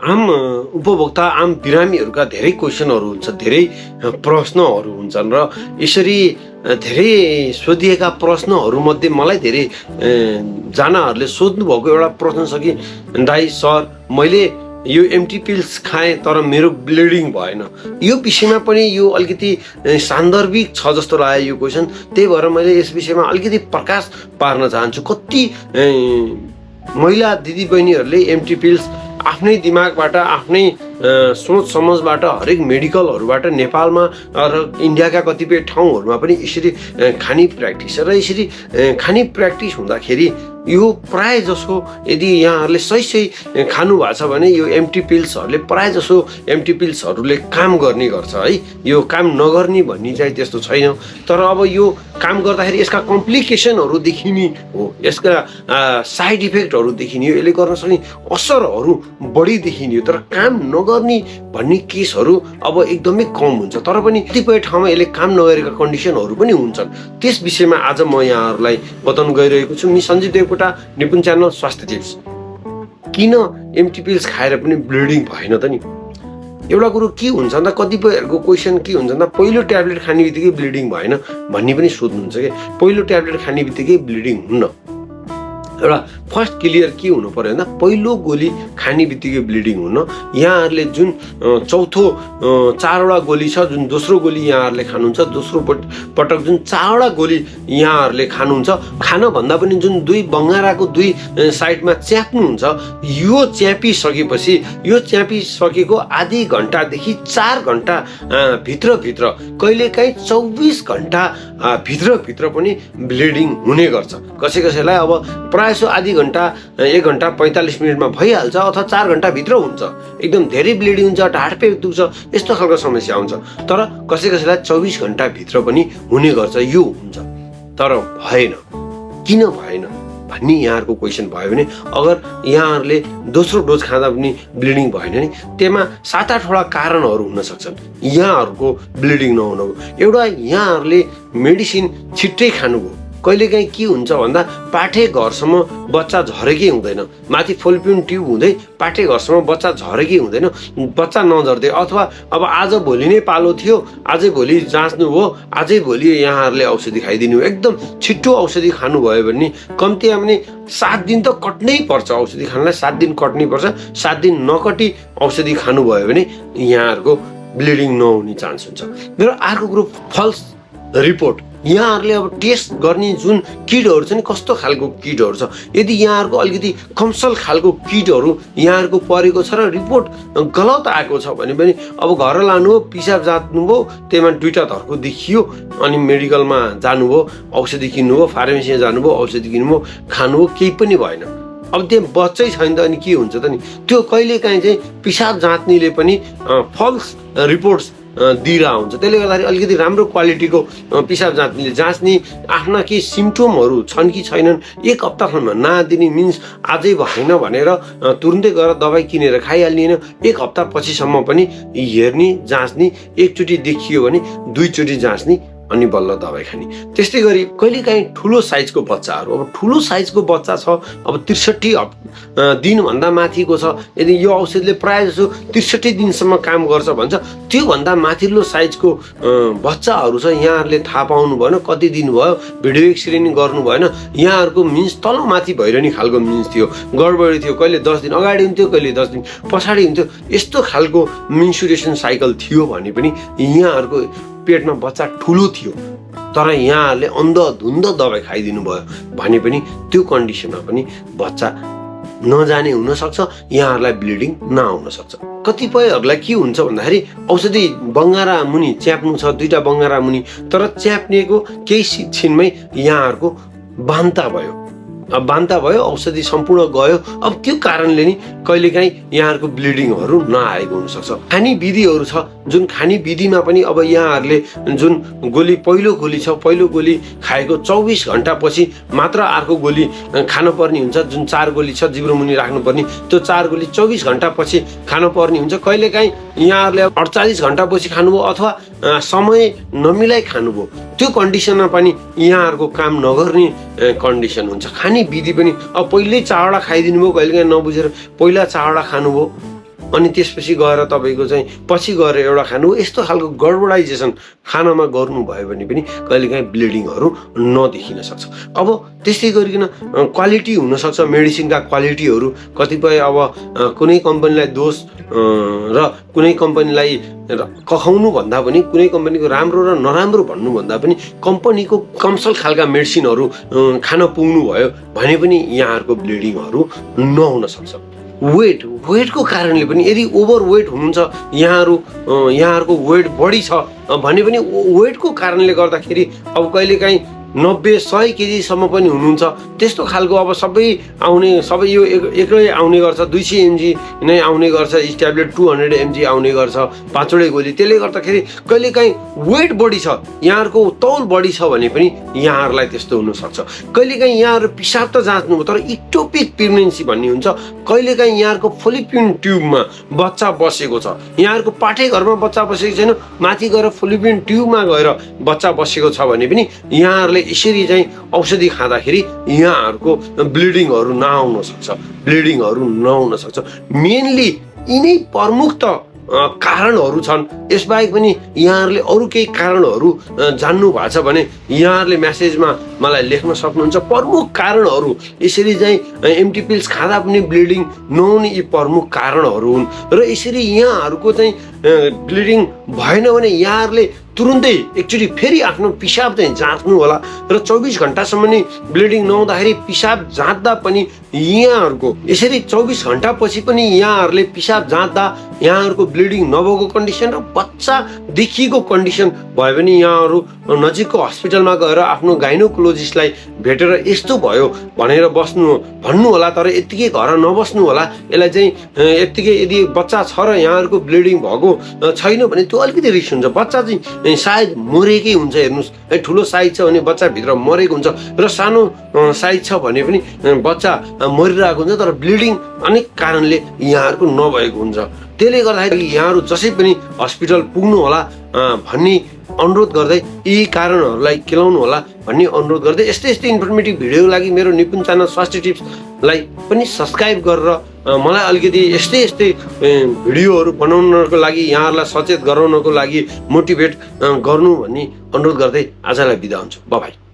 आम उपभोक्ता आम बिरामीहरूका धेरै क्वेसनहरू हुन्छ, धेरै प्रश्नहरू हुन्छन् र यसरी धेरै सोधिएका प्रश्नहरूमध्ये मलाई धेरै जनाहरूले सोध्नुभएको एउटा प्रश्न छ कि दाइ सर मैले यो एम्टी पिल्स खाएँ तर मेरो ब्लिडिङ भएन। यो विषयमा पनि यो अलिकति सान्दर्भिक छ जस्तो लाग्यो यो क्वेसन, त्यही भएर मैले यस विषयमा अलिकति प्रकाश पार्न चाहन्छु। कति महिला दिदीबहिनीहरूले एम्टी पिल्स आफ्नै दिमागबाट आफ्नै सोच समझबाट हरेक मेडिकलहरूबाट नेपालमा र इन्डियाका कतिपय ठाउँहरूमा पनि यसरी खाने प्र्याक्टिस र यसरी खाने प्र्याक्टिस हुँदाखेरि यो प्राय जसो यदि यहाँहरूले सही खानु भएको छ भने यो एम्टी पिल्सहरूले प्राय जसो एम्टी पिल्सहरूले काम गर्ने गर्छ है। यो काम नगर्ने भन्ने चाहिँ त्यस्तो छैन, तर अब यो काम गर्दाखेरि यसका कम्प्लिकेसनहरू देखिने हो, यसका साइड इफेक्टहरू देखिने हो, यसले गर्न सक्ने असरहरू बढी देखिने हो, तर काम नगर्ने भन्ने केसहरू अब एकदमै कम हुन्छ। तर पनि कतिपय ठाउँमा यसले काम नगरेका कन्डिसनहरू पनि हुन्छन्। त्यस विषयमा आज म यहाँहरूलाई बताउन गइरहेको छु। मि सञ्जीव देवकोटा, निपुण च्यानल स्वास्थ्य टिप्स। किन एम्टी पिल्स खाएर पनि ब्लिडिङ भएन त नि? एउटा कुरो के हुन्छ भन्दा कतिपयहरूको क्वेसन के हुन्छ भन्दा पहिलो ट्याब्लेट खाने बित्तिकै ब्लिडिङ भएन भन्ने पनि सोध्नुहुन्छ कि पहिलो ट्याब्लेट खाने बित्तिकै ब्लिडिङ हुन्न। एउटा फर्स्ट क्लियर के हुनु पर्यो भन्दा पहिलो गोली खाने बित्तिकै ब्लिडिङ हुन्न। यहाँहरूले जुन चौथो 4वटा गोली छ, जुन दोस्रो गोली यहाँहरूले खानुहुन्छ, दोस्रो पटक जुन 4वटा गोली यहाँहरूले खानुहुन्छ, खानभन्दा पनि जुन 2 बङ्गाराको 2 साइडमा च्याप्नुहुन्छ, यो च्यापिसकेपछि यो च्यापिसकेको आधी घन्टादेखि 4 घन्टा भित्रभित्र कहिलेकाहीँ 24 घन्टा भित्रभित्र पनि ब्लिडिङ हुने गर्छ। कसैलाई अब प्रायः आधी घन्टा 1 घन्टा 45 मिनटमा भइहाल्छ अथवा 4 घन्टाभित्र हुन्छ, एकदम धेरै ब्लिडिङ हुन्छ, ढाडपेट दुख्छ, यस्तो खालको समस्या हुन्छ। तर कसैलाई 24 घन्टाभित्र पनि हुने गर्छ, यो हुन्छ। तर भएन, किन भएन भन्ने यहाँहरूको क्वेसन भयो भने अगर यहाँहरूले दोस्रो डोज खाँदा पनि ब्लिडिङ भएन नि त्यसमा 7-8वटा कारणहरू हुन सक्छन् यहाँहरूको ब्लिडिङ नहुनुको। एउटा यहाँहरूले मेडिसिन छिट्टै खानुभयो। कहिलेकाहीँ के हुन्छ भन्दा पाठे घरसम्म बच्चा झरेकै हुँदैन, माथि फोल्पियन ट्युब हुँदै पाठे घरसम्म बच्चा झरेकै हुँदैन, बच्चा नझर्दै अथवा अब आज भोलि नै पालो थियो, आजै भोलि जाँच्नु भयो, आजै भोलि यहाँहरूले औषधि खाइदिनु, एकदम छिट्टो औषधि खानुभयो भने कम्तीमा पनि 7 दिन त कट्नै पर्छ। औषधि खानलाई 7 दिन कट्नै पर्छ। 7 दिन नकटी औषधि खानुभयो भने यहाँहरूको ब्लिडिङ नहुने चान्स हुन्छ। र अर्को कुरो फल्स रिपोर्ट। यहाँहरूले अब टेस्ट गर्ने जुन किटहरू छ नि, कस्तो खालको किटहरू छ, यदि यहाँहरूको अलिकति कमसल खालको किटहरू यहाँहरूको परेको छ र रिपोर्ट गलत आएको छ भने पनि अब घर लानु हो, पिसाब जाँच्नुभयो, त्यसमा 2टा धर्को देखियो, अनि मेडिकलमा जानुभयो, औषधि किन्नुभयो, फार्मेसीमा जानुभयो, औषधि किन्नुभयो, खानुभयो, केही पनि भएन। अब त्यहाँ बच्चै छैन त अनि के हुन्छ त नि? त्यो कहिलेकाहीँ चाहिँ पिसाब जाँच्नेले पनि फल्स रिपोर्ट्स दिइरहेको हुन्छ। त्यसले गर्दाखेरि अलिकति राम्रो क्वालिटीको पिसाब जाँच्ने आफ्ना केही सिम्टोमहरू छन् कि छैनन् 1 हप्तासम्म नदिने, मिन्स आजै भएन भनेर तुरुन्तै गएर दबाई किनेर खाइहाल्ने होइन, 1 हप्ता पछिसम्म पनि हेर्ने, जाँच्ने, एकचोटि देखियो भने 2 चोटि जाँच्ने अनि बल्ल दबाई खाने। त्यस्तै गरी कहिलेकाहीँ ठुलो साइजको बच्चाहरू, अब ठुलो साइजको बच्चा छ, अब 63 दिनभन्दा माथिको छ, यदि यो औषधिले प्रायः जसो 63 दिनसम्म काम गर्छ भन्छ, त्योभन्दा माथिल्लो साइजको बच्चाहरू छ, यहाँहरूले थाहा पाउनु भएन, कति दिन भयो भिडियो एक्सरे नि गर्नु भएन, यहाँहरूको मिन्स तलमाथि भइरहने खालको मिन्स थियो, गडबडी थियो, कहिले 10 दिन अगाडि हुन्थ्यो, कहिले 10 दिन पछाडि हुन्थ्यो, यस्तो खालको मेन्सुरेसन साइकल थियो भने पनि यहाँहरूको पेटमा बच्चा ठुलो थियो, तर यहाँहरूले अन्धधुन्ध दबाई खाइदिनु भयो भने पनि त्यो कन्डिसनमा पनि बच्चा नजाने हुनसक्छ, यहाँहरूलाई ब्लिडिङ नआउन सक्छ। कतिपयहरूलाई के हुन्छ भन्दाखेरि औषधि बङ्गारा मुनि च्याप्नु छ, 2टा बङ्गारा मुनि, तर च्याप्नेको केही छिनमै यहाँहरूको बान्ता भयो, औषधि सम्पूर्ण गयो। अब त्यो कारणले नि कहिलेकाहीँ यहाँहरूको ब्लिडिङहरू नआएको हुनसक्छ। खाने विधिहरू छ, जुन खाने विधिमा पनि अब यहाँहरूले जुन गोली पहिलो गोली छ, पहिलो गोली खाएको 24 घन्टापछि मात्र अर्को गोली खानुपर्ने हुन्छ, जुन 4 गोली छ जिब्रो मुनि राख्नुपर्ने, त्यो 4 गोली 24 घन्टापछि खानुपर्ने हुन्छ। कहिलेकाहीँ यहाँहरूले 48 घन्टापछि खानुभयो अथवा समय नमिलाई खानुभयो, त्यो कन्डिसनमा पनि यहाँहरूको काम नगर्ने कन्डिसन हुन्छ। खाने विधि पनि अब पहिल्यै 4वटा खाइदिनु भयो, कहिलेकाहीँ नबुझेर पहिला 4वटा खानुभयो, अनि त्यसपछि गएर तपाईँको चाहिँ पछि गएर एउटा खानु यस्तो खालको गडबडाइजेसन खानामा गर्नुभयो भने पनि कहिलेकाहीँ ब्लिडिङहरू नदेखिन सक्छ। अब त्यस्तै गरिकन क्वालिटी हुनसक्छ मेडिसिनका क्वालिटीहरू कतिपय अब कुनै कम्पनीलाई दोष र कुनै कम्पनीलाई कखाउनु भन्दा पनि कुनै कम्पनीको राम्रो र नराम्रो भन्नुभन्दा पनि कम्पनीको कमसल खालका मेडिसिनहरू खान पुग्नुभयो भने पनि यहाँहरूको ब्लिडिङहरू नहुन सक्छ। वेटको कारणले पनि यदि ओभर वेट हुनुहुन्छ यहाँहरूको वेट बढी छ भने पनि वेटको कारणले गर्दाखेरि अब कहिलेकाहीँ 90-100 केजीसम्म पनि हुनुहुन्छ त्यस्तो खालको अब सबै यो एक्लै आउने गर्छ 200 mg नै आउने गर्छ ट्याब्लेट 200 mg आउने गर्छ 5वटै गोली। त्यसले गर्दाखेरि कहिलेकाहीँ वेट बढी छ यहाँहरूको तौल बढी छ भने पनि यहाँहरूलाई त्यस्तो हुनसक्छ। कहिलेकाहीँ यहाँहरू पिसाब त जाँच्नुभयो तर इक्टोपिक प्रेग्नेन्सी भन्ने हुन्छ कहिलेकाहीँ यहाँहरूको फोलिपियन ट्युबमा बच्चा बसेको छ यहाँहरूको पाठै घरमा बच्चा बसेको छैन माथि गएर फोलिपियन ट्युबमा गएर बच्चा बसेको छ भने पनि यहाँहरूले यसरी चाहिँ औषधि खाँदाखेरि यहाँहरूको ब्लिडिङहरू नहुन सक्छ। मेनली यिनै प्रमुख त कारणहरू छन्। यसबाहेक पनि यहाँहरूले अरू केही कारणहरू जान्नु भएको छ भने यहाँहरूले म्यासेजमा मलाई लेख्न सक्नुहुन्छ। प्रमुख कारणहरू यसरी चाहिँ एम्टी पिल्स खाँदा पनि ब्लिडिङ नहुने यी प्रमुख कारणहरू हुन् र यसरी यहाँहरूको चाहिँ ब्लिडिङ भएन भने यहाँहरूले तुरुन्तै एकचोटि फेरि आफ्नो पिसाब चाहिँ जाँच्नु होला र 24 घण्टासम्म नै ब्लिडिङ नहुँदाखेरि पिसाब जाँच्दा पनि यहाँहरूको यसरी 24 घण्टा पछि पनि यहाँहरूले पिसाब जाँच्दा यहाँहरूको ब्लिडिङ नभएको कन्डिसन र बच्चा देखिएको कन्डिसन भयो भने यहाँहरू नजिकको हस्पिटलमा गएर आफ्नो गाइनोकोलोजिस्टलाई भेटेर यस्तो भयो भनेर भन्नु होला। तर यत्तिकै घर नबस्नु होला। यसलाई चाहिँ यत्तिकै यदि बच्चा छ र यहाँहरूको ब्लिडिङ भएको छैन भने त्यो अलिकति रिस्क हुन्छ। बच्चा चाहिँ सायद मरेकै हुन्छ हेर्नुहोस् ठुलो साइज छ भने बच्चा भित्र मरेको हुन्छ र सानो साइज छ भने पनि बच्चा मरिरहेको हुन्छ तर ब्लिडिङ अनेक कारणले यहाँहरूको नभएको हुन्छ। त्यसले गर्दाखेरि यहाँहरू जसै पनि हस्पिटल पुग्नु होला भन्ने अनुरोध गर्दै यी कारणहरूलाई केलाउनु होला भन्ने अनुरोध गर्दै यस्तै इन्फर्मेटिभ भिडियोको लागि मेरो निपुण च्यानल स्वास्थ्य टिप्सलाई पनि सब्सक्राइब गरेर मलाई अलिकति यस्तै भिडियोहरू बनाउनको लागि यहाँहरूलाई सचेत गराउनको लागि मोटिभेट गर्नु भन्ने अनुरोध गर्दै आजलाई बिदा हुन्छु। बाइ।